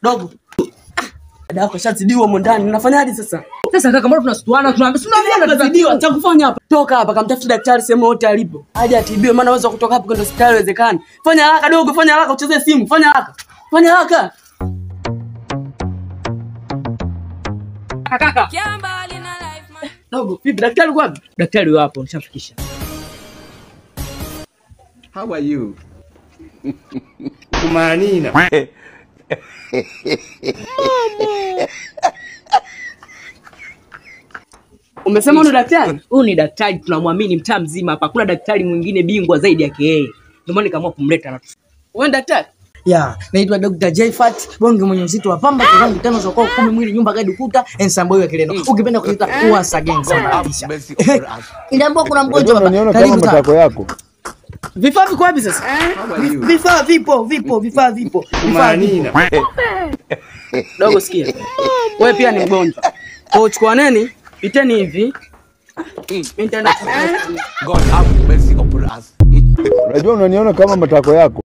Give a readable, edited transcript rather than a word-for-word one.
Dogo. Dada kashazidiwa huko ndani. Unafanyaje sasa? Sasa kaka mbona tunasituana tunaambia si unaona tunazidiwa. Cha kufanya hapa. Toka hapa kamtafuta daktari sehemu yote alipo. Aje atibiwe maana unaweza kutoka hapa kwenda hospitali iwezekani. Fanya haraka dogo, fanya haraka uchezee simu. Fanya haraka. Fanya haraka. Kaka. Dogo, vipi daktari uko wapi? Daktari yupo hapo, nishafikisha. How are you? Kumanina. Umesema ndo daktari? Huyu ni daktari tunamwamini mtaa mzima hapa. Hakuna daktari mwingine bingwa zaidi yake yeye. Ndio maana nikaamua kumleta na. Wewe daktari? Ya, naitwa Dr. Jfat, bonge mwenye uzito wa pamba, kirangi 5 za kwa 10 mwili nyumba gadi kuta, ensamboyo ya Kileno. Ukipenda kuita Uwasa Gang sana kabisa. Inaambia kuna mgonjwa hapa. Karibu matako yako. Vifaa viko wapi sasa? Vifaa vipo. Kumanina. Dogo sikia. Wewe pia ni mgonjwa. Kwa chukua nini? Piteni hivi. God have mercy upon us. Unajua unaniona kama matako yako.